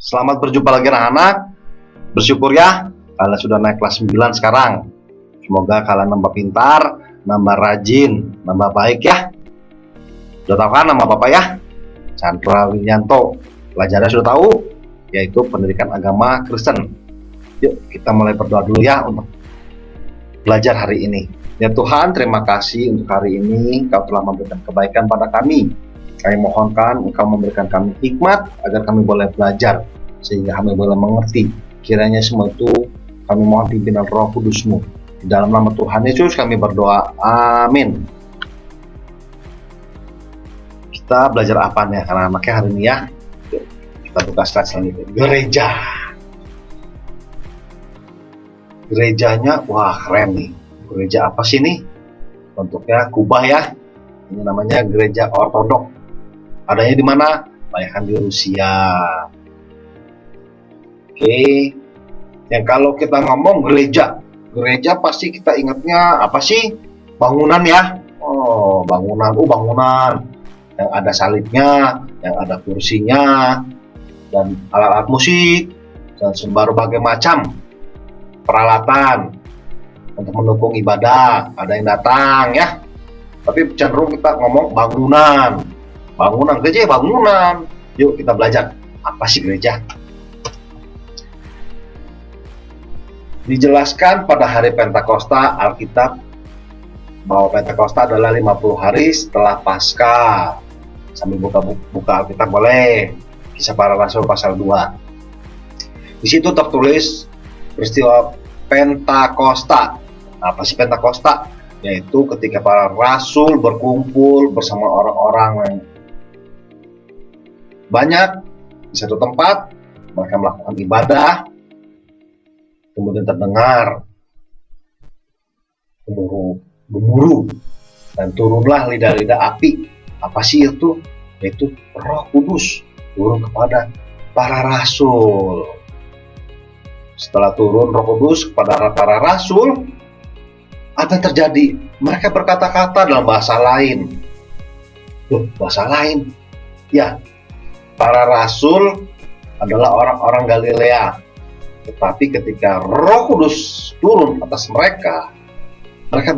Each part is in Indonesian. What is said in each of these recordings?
Selamat berjumpa lagi anak-anak. Bersyukur ya, kalian sudah naik kelas 9 sekarang. Semoga kalian nambah pintar, nambah rajin, nambah baik ya. Sudah tahu kan nama Bapak ya? Chandra Wilianto. Pelajarannya sudah tahu, yaitu pendidikan agama Kristen. Yuk kita mulai berdoa dulu ya untuk belajar hari ini. Ya Tuhan, terima kasih untuk hari ini Engkau telah memberikan kebaikan pada kami. Kami mohonkan Engkau memberikan kami hikmat agar kami boleh belajar, sehingga kami boleh mengerti. Kiranya semua itu kami mohon pimpinan Roh Kudus-Mu. Di dalam nama Tuhan Yesus kami berdoa, amin. Kita belajar apa nih anak-anaknya hari ini ya? Kita buka slide selanjutnya. Gereja. Gerejanya, wah keren nih. Gereja apa sih nih? Bentuknya kubah ya. Ini namanya gereja ortodok. Adanya di mana? Kebanyakan di Rusia. Oke. Yang kalau kita ngomong gereja pasti kita ingatnya apa sih? Bangunan ya. Oh, bangunan. Bangunan. Yang ada salibnya, yang ada kursinya, dan alat-alat musik, dan berbagai macam peralatan untuk mendukung ibadah. Ada yang datang ya. Tapi cenderung kita ngomong bangunan. Bangunan gereja, bangunan. Yuk kita belajar apa sih gereja. Dijelaskan pada hari Pentakosta Alkitab bahwa Pentakosta adalah 50 hari setelah Paskah. Sambil buka Alkitab boleh. Kisah Para Rasul pasal 2. Di situ tertulis peristiwa Pentakosta. Apa sih Pentakosta? Yaitu ketika para rasul berkumpul bersama orang-orang yang banyak di satu tempat, mereka melakukan ibadah, kemudian terdengar gemuruh dan turunlah lidah-lidah api. Apa sih itu? Yaitu Roh Kudus turun kepada para rasul. Setelah turun Roh Kudus kepada para rasul, apa yang terjadi? Mereka berkata-kata dalam bahasa lain. Bahasa lain? Ya, para rasul adalah orang-orang Galilea. Tetapi ketika Roh Kudus turun atas mereka, mereka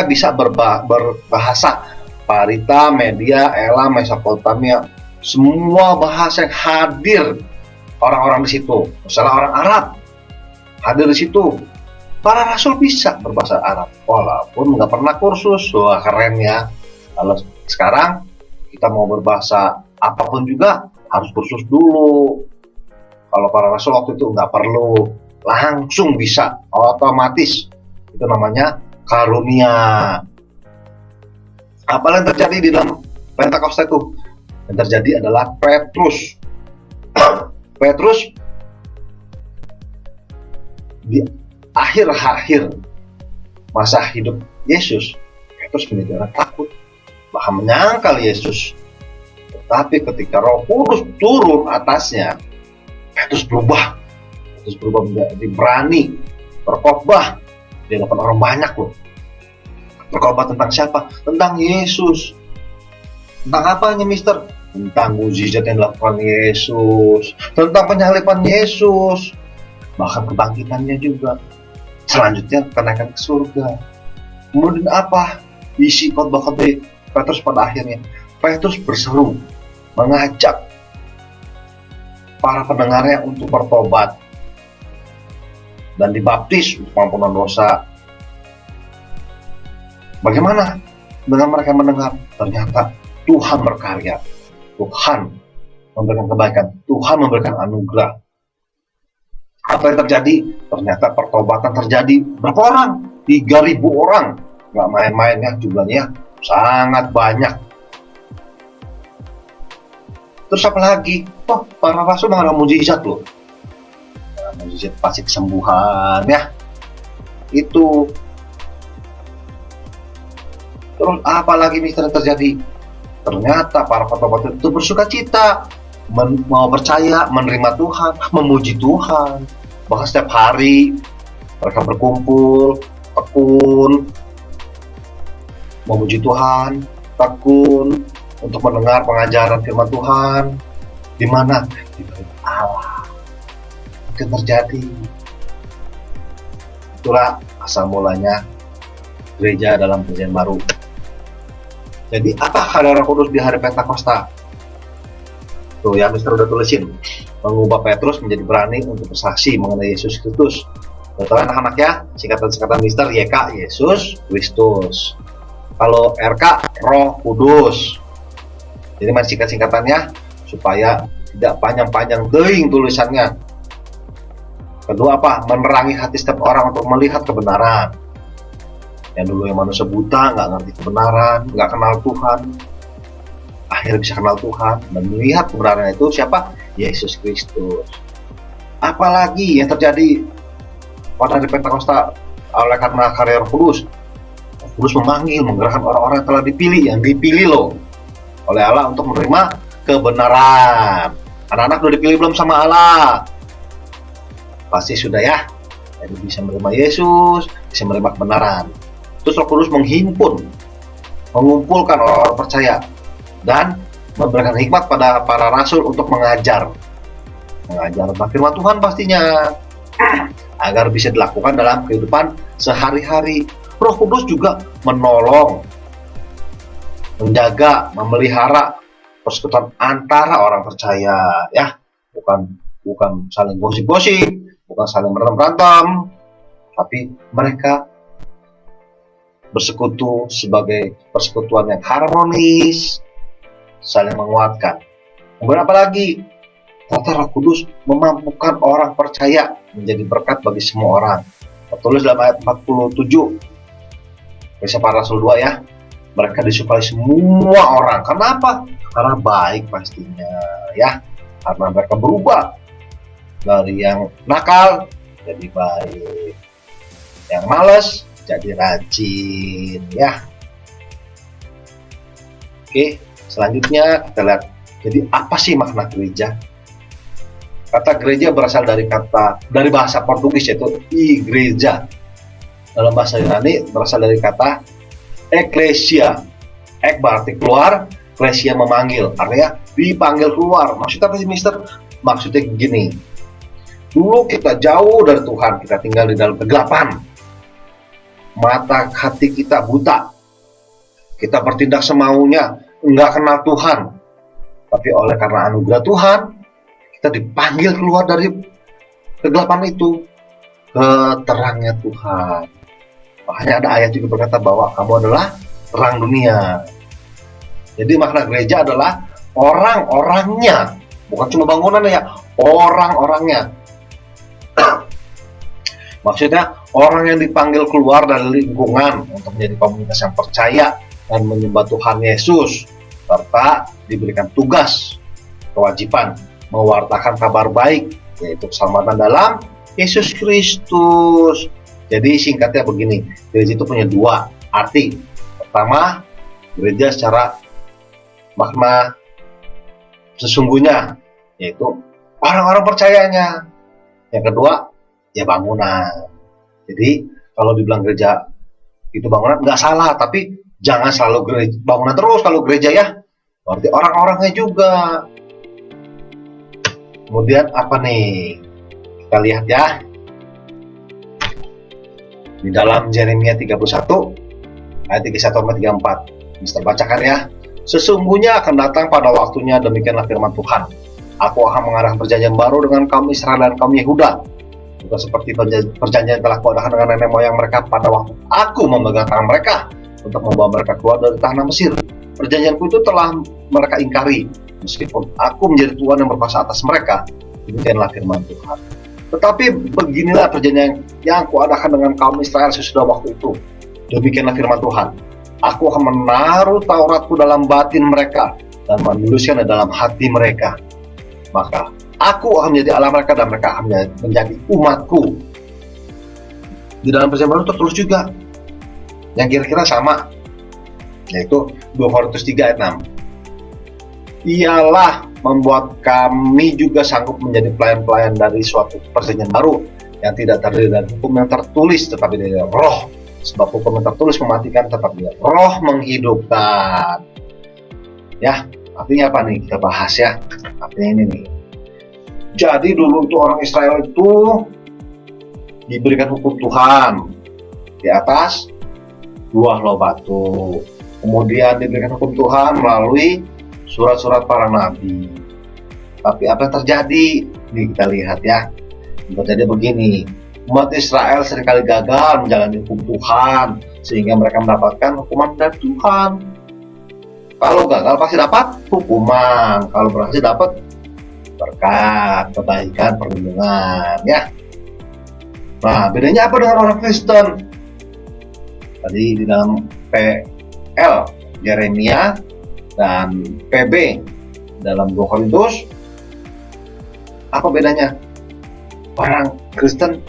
bisa berbahasa Parita, Media, Elam, Mesopotamia, semua bahasa yang hadir orang-orang di situ. Misalnya orang Arab hadir di situ. Para rasul bisa berbahasa Arab walaupun nggak pernah kursus. Wah keren ya. Kalau sekarang kita mau berbahasa apapun juga harus kursus dulu. Kalau para rasul waktu itu nggak perlu, langsung bisa, otomatis. Itu namanya karunia. Apa yang terjadi di dalam Pentakosta itu? Yang terjadi adalah Petrus di akhir-akhir masa hidup Yesus, Petrus menjadi orang takut, bahkan menyangkal Yesus. Tetapi ketika Roh Kudus turun atasnya, Petrus berubah menjadi berani berkhotbah di hadapan orang banyak loh. Berkhotbah tentang siapa? Tentang Yesus. Tentang apanya, Mister? Tentang mukjizat yang dilakukan Yesus, tentang penyaliban Yesus, bahkan kebangkitannya juga. Selanjutnya kenaikan ke surga. Kemudian apa isi khotbah Petrus pada akhirnya? Petrus berseru mengajak para pendengarnya untuk bertobat dan dibaptis untuk pengampunan dosa. Bagaimana dengan mereka mendengar? Ternyata Tuhan berkarya, Tuhan memberikan kebaikan, Tuhan memberikan anugerah. Apa yang terjadi? Ternyata pertobatan terjadi. Berapa orang? 3.000 orang. Nggak main-main ya, jumlahnya sangat banyak. Terus apa lagi? Para rasul mengalami mujizat loh. Mujizat pasti kesembuhan ya. Itu. Terus apa lagi misteri terjadi? Ternyata para pertobat itu bersuka cita, mau percaya, menerima Tuhan, memuji Tuhan. Bahkan setiap hari mereka berkumpul, tekun, memuji Tuhan, tekun untuk mendengar pengajaran firman Tuhan. Di mana? Di perintah Allah. Itu terjadi. Itulah asal mulanya gereja dalam perjanjian baru. Jadi apa karya Roh Kudus di hari Pentakosta? Tuh ya, Mister udah tulisin. Mengubah Petrus menjadi berani untuk bersaksi mengenai Yesus Kristus. Betul anak-anak ya, singkatan-singkatan Mister YK, Yesus Kristus. Kalau RK, Roh Kudus. Jadi masih singkat-singkatannya supaya tidak panjang-panjang deing tulisannya. Kedua apa? Menerangi hati setiap orang untuk melihat kebenaran. Yang dulu yang manusia buta, nggak ngerti kebenaran, nggak kenal Tuhan, akhirnya bisa kenal Tuhan dan melihat kebenaran itu siapa? Yesus Kristus. Apalagi yang terjadi pada hari Pentakosta oleh karena karya Roh Kudus. Roh Kudus memanggil, menggerakkan orang-orang yang telah dipilih, yang dipilih loh oleh Allah untuk menerima kebenaran. Anak-anak udah dipilih belum sama Allah? Pasti sudah ya. Jadi bisa menerima Yesus, bisa menerima kebenaran. Terus Roh Kudus mengumpulkan orang-orang percaya dan memberikan hikmat pada para rasul untuk mengajar tentang firman Tuhan pastinya, agar bisa dilakukan dalam kehidupan sehari-hari. Roh Kudus juga menolong, menjaga, memelihara persekutuan antara orang percaya ya, bukan saling gosip-gosip, bukan saling berantem, tapi mereka bersekutu sebagai persekutuan yang harmonis, saling menguatkan. Kemudian apa lagi? Ternyata Roh Kudus memampukan orang percaya menjadi berkat bagi semua orang. Tertulis dalam ayat 47 Kisah Para Rasul 2 ya. Mereka disukai semua orang. Kenapa? Karena baik pastinya ya. Karena mereka berubah dari yang nakal jadi baik, yang malas jadi rajin ya. Oke, selanjutnya kita lihat. Jadi apa sih makna gereja? Kata gereja berasal dari bahasa Portugis, yaitu igreja. Dalam bahasa Yunani berasal dari kata eklesia. Ek berarti keluar, eklesia memanggil, artinya dipanggil keluar. Maksudnya apa sih, Mister? Maksudnya gini. Dulu kita jauh dari Tuhan, kita tinggal di dalam kegelapan. Mata hati kita buta. Kita bertindak semaunya, enggak kenal Tuhan. Tapi oleh karena anugerah Tuhan, kita dipanggil keluar dari kegelapan itu ke terangnya Tuhan. Makanya ada ayat juga berkata bahwa kamu adalah terang dunia. Jadi makna gereja adalah orang-orangnya, bukan cuma bangunan ya, orang-orangnya. Maksudnya orang yang dipanggil keluar dari lingkungan untuk menjadi komunitas yang percaya dan menyembah Tuhan Yesus, serta diberikan tugas, kewajiban mewartakan kabar baik, yaitu keselamatan dalam Yesus Kristus. Jadi singkatnya begini, gereja itu punya dua arti. Pertama, gereja secara makna sesungguhnya, yaitu orang-orang percayanya. Yang kedua, ya bangunan. Jadi kalau dibilang gereja itu bangunan, nggak salah, tapi jangan selalu gereja, bangunan terus kalau gereja ya. Berarti orang-orangnya juga. Kemudian apa nih? Kita lihat ya. Di dalam Yeremia 31 ayat 31-34. Mister bacakan ya. Sesungguhnya akan datang pada waktunya, demikianlah firman Tuhan. Aku akan mengarahkan perjanjian baru dengan kaum Israel dan kaum Yehuda. Bukan seperti perjanjian yang telah kuadakan dengan nenek moyang mereka pada waktu aku memegang tangan mereka untuk membawa mereka keluar dari tanah Mesir. Perjanjianku itu telah mereka ingkari, meskipun aku menjadi Tuhan yang berkuasa atas mereka. Demikianlah firman Tuhan. Tetapi beginilah perjanjian yang kuadakan dengan kaum Israel sesudah waktu itu. Demikianlah firman Tuhan. Aku akan menaruh Tauratku dalam batin mereka dan menuliskannya dalam hati mereka. Maka aku akan menjadi Allah mereka dan mereka akan menjadi umatku. Di dalam perjanjian baru tertulis juga yang kira-kira sama, yaitu 2 Korintus 3 ayat 6. Ialah membuat kami juga sanggup menjadi pelayan-pelayan dari suatu perjanjian baru yang tidak terdiri dari hukum yang tertulis tetapi dari roh, sebab hukum yang tertulis mematikan tetapi roh menghidupkan. Ya, artinya apa nih? Kita bahas ya. Artinya seperti ini nih. Jadi dulu itu orang Israel itu diberikan hukum Tuhan di atas dua loh batu. Kemudian diberikan hukum Tuhan melalui surat-surat para nabi. Tapi apa yang terjadi? Nih kita lihat ya. Yang terjadi begini. Umat Israel seringkali gagal menjalani hukum Tuhan sehingga mereka mendapatkan hukuman dari Tuhan. Kalau gagal pasti dapat hukuman, kalau berhasil dapat berkat, kebaikan, perlindungan ya. Nah, bedanya apa dengan orang Kristen? Tadi di dalam PL Yeremia dan PB dalam 2 Korintus, apa bedanya? Orang Kristen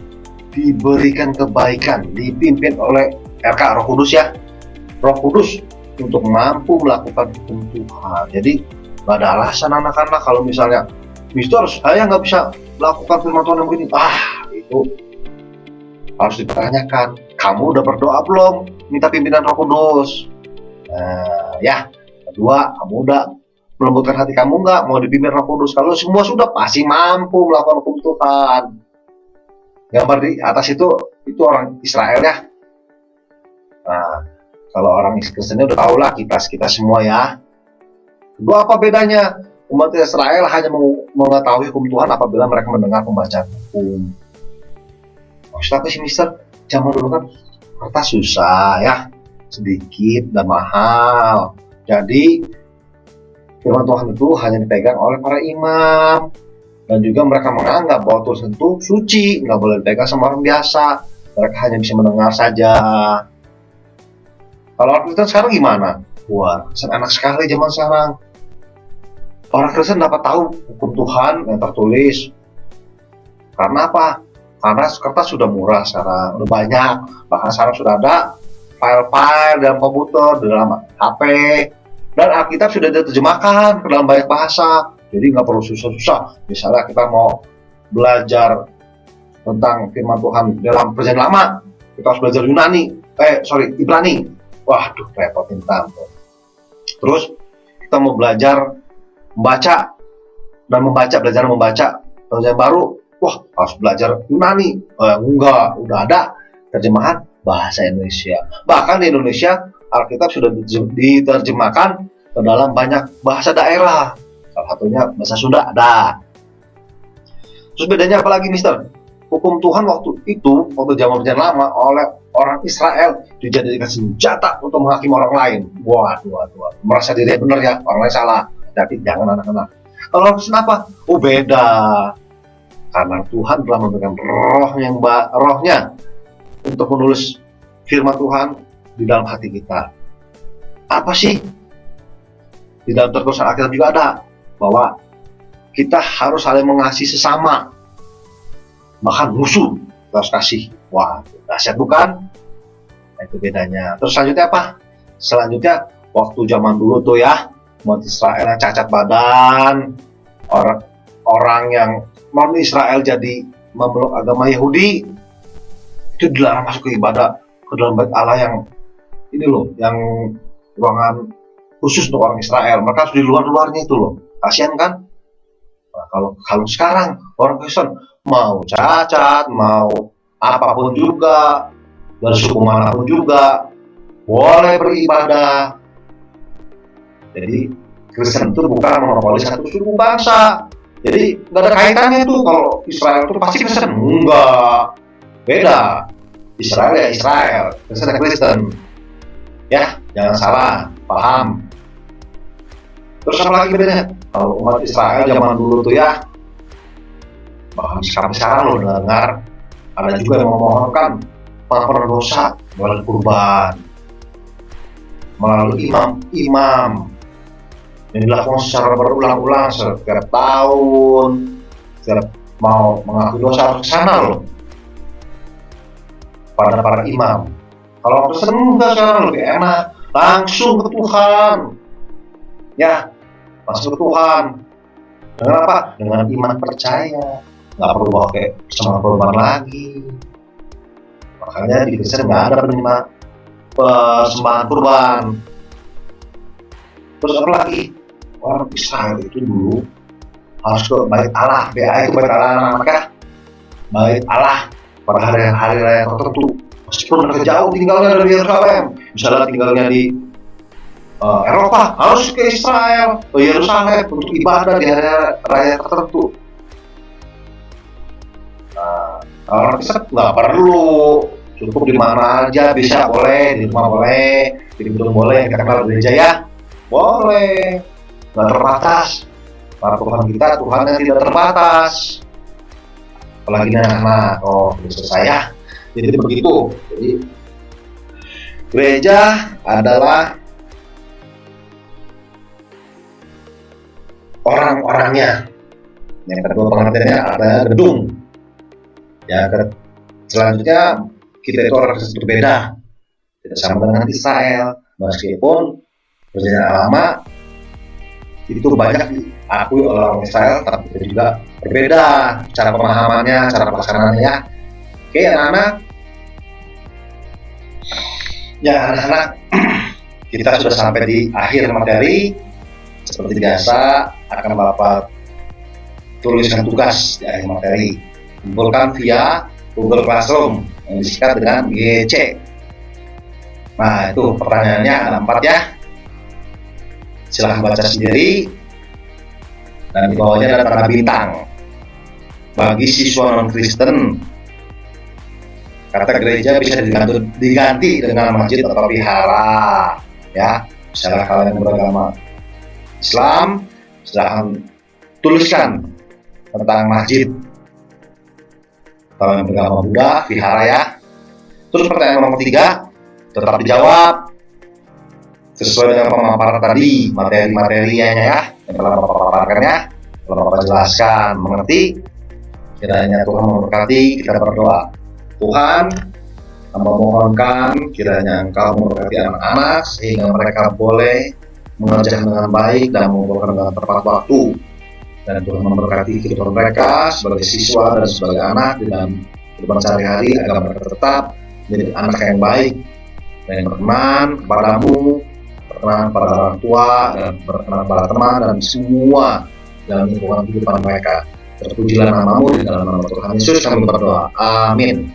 diberikan kebaikan, dipimpin oleh RK Roh Kudus ya, Roh Kudus untuk mampu melakukan hukum Tuhan. Jadi nggak ada alasan anak-anak kalau misalnya Mister, saya nggak bisa melakukan firman Tuhan yang begini. Itu harus dipertanyakan. Kamu udah berdoa belum? Minta pimpinan Roh Kudus. Ya, kedua, kamu udah melembutkan hati kamu nggak mau dipimpin Roh Kudus? Kalau semua sudah, pasti mampu melakukan hukum Tuhan. Gambar di atas itu orang Israel ya. Nah, kalau orang Kristennya udah tahu lah kita semua ya. Kedua, apa bedanya? Umat Israel hanya mengetahui hukum Tuhan apabila mereka mendengar pembacaan hukum. Maksud apa sih Mister? Zaman dulu kan kertas susah ya, sedikit dan mahal. Jadi firman Tuhan itu hanya dipegang oleh para imam. Dan juga mereka menganggap bahwa tulisan itu suci, nggak boleh dipegang sama orang biasa. Mereka hanya bisa mendengar saja. Kalau orang Kristen sekarang gimana? Wah, enak sekali zaman sekarang. Orang Kristen dapat tahu hukum Tuhan yang tertulis. Karena apa? Karena kertas sudah murah sekarang, udah banyak. Bahkan sekarang sudah ada file-file dalam komputer, dalam HP. Dan Alkitab sudah diterjemahkan ke dalam banyak bahasa. Jadi nggak perlu susah-susah. Misalnya kita mau belajar tentang firman Tuhan dalam Perjanjian Lama, kita harus belajar Ibrani. Waduh, repotin tanpa. Terus kita mau belajar belajar membaca Perjanjian Baru. Wah, harus belajar Yunani. Enggak, udah ada terjemahan bahasa Indonesia. Bahkan di Indonesia, Alkitab sudah diterjemahkan ke dalam banyak bahasa daerah. Salah satunya bahasa Sunda ada. Terus bedanya apa lagi, Mister? Hukum Tuhan waktu zaman Perjanjian Lama oleh orang Israel dijadikan senjata untuk menghakimi orang lain. Waduh. Merasa diri benar ya, orang lain salah. Jadi jangan anak-anak. Kalau kenapa? Beda. Karena Tuhan telah memberikan rohnya untuk menulis firman Tuhan di dalam hati kita. Apa sih? Di dalam tertulisan Alkitab juga ada bahwa kita harus saling mengasihi sesama, bahkan musuh kita harus kasih. Wah, dahsyat bukan? Nah, itu bedanya. Terus selanjutnya apa? Selanjutnya waktu zaman dulu tuh ya, umat Israel yang cacat badan, orang yang non Israel jadi memeluk agama Yahudi, itu dilarang masuk ke ibadah ke dalam bait Allah yang ini loh, yang ruangan khusus untuk orang Israel. Mereka harus di luarnya itu loh. Kasian kan? Nah, kalau sekarang orang Kristen mau cacat, mau apapun juga, dari suku manapun juga, boleh beribadah. Jadi Kristen itu bukan monopoli satu suku bangsa. Jadi nggak ada kaitannya tuh kalau Israel itu pasti Kristen. Enggak, beda. Israel ya Israel, Kristen ya Kristen. Ya, jangan salah paham. Terus apa lagi bedanya? Kalau umat Israel zaman dulu tuh ya, bahkan sekarang lo dengar ada juga yang memohonkan pengampunan dosa melalui kurban, melalui imam yang dilakukan secara berulang-ulang setiap tahun. Setiap mau mengakui dosa harus ke sana loh, pada para imam. Kalau Kristen enggak, sekarang lebih enak, langsung ke Tuhan. Ya, masuk ke Tuhan. Dengan apa? Dengan iman percaya. Nggak perlu bawa kayak sama korban lagi. Makanya di Kristen nggak ada persembahan kurban. Terus apa lagi? Orang Israel itu dulu harus ke bait Allah. BA itu bait Allah Mekah, bait Allah pada hari raya tertentu. Meskipun mereka jauh tinggalnya dari Yerusalem, misalnya tinggalnya di Eropa, harus ke Israel, ke Yerusalem untuk ibadah di hari raya tertentu. Orang Kristen nggak perlu, cukup di mana aja bisa, boleh di rumah boleh, di gedung boleh, kita kenal gereja ya, boleh, nggak terbatas. Para Tuhan kita Tuhan yang tidak terbatas, apalagi anak-anak. Oh, bisa saya. Jadi begitu. Jadi gereja adalah orang-orangnya. Yang kedua pengertiannya ada gedung. Yang selanjutnya kita itu orang Kristen berbeda, tidak sama dengan Israel, meskipun perjanjian lama itu banyak diakui oleh orang Israel, tapi itu juga berbeda cara pemahamannya, cara pelaksanaannya ya. Oke anak-anak, ya anak-anak, kita sudah sampai di akhir materi. Seperti biasa akan Bapak tuliskan tugas di akhir materi, kumpulkan via Google Classroom yang disingkat dengan GC. Nah itu pertanyaannya ada 4 ya, silahkan baca sendiri, dan di bawahnya ada tanda bintang. Bagi siswa non-Kristen, kata gereja bisa diganti dengan masjid atau vihara ya. Misalnya kalian beragama Islam, silahkan tuliskan tentang masjid. Kalau yang beragama Buddha, vihara ya. Terus pertanyaan nomor 3 tetap dijawab sesuai dengan pemaparan tadi, materi-materinya ya, yang telah Bapak paparkannya, telah Bapak jelaskan, mengerti. Kiranya Tuhan memberkati. Kita berdoa. Tuhan, hamba mohonkan kiranya Engkau memberkati anak-anak sehingga mereka boleh mengajar dengan baik dan mengumpulkan dengan tepat waktu, dan Tuhan memberkati kehidupan mereka sebagai siswa dan sebagai anak di dalam kehidupan sehari-hari, agar mereka tetap menjadi anak yang baik dan yang berkenan kepadamu, berkenan pada orang tua, dan berkenan pada teman dan semua dalam lingkungan kehidupan mereka. Terpujilah namamu, di dalam nama Tuhan Yesus kami berdoa. Amin.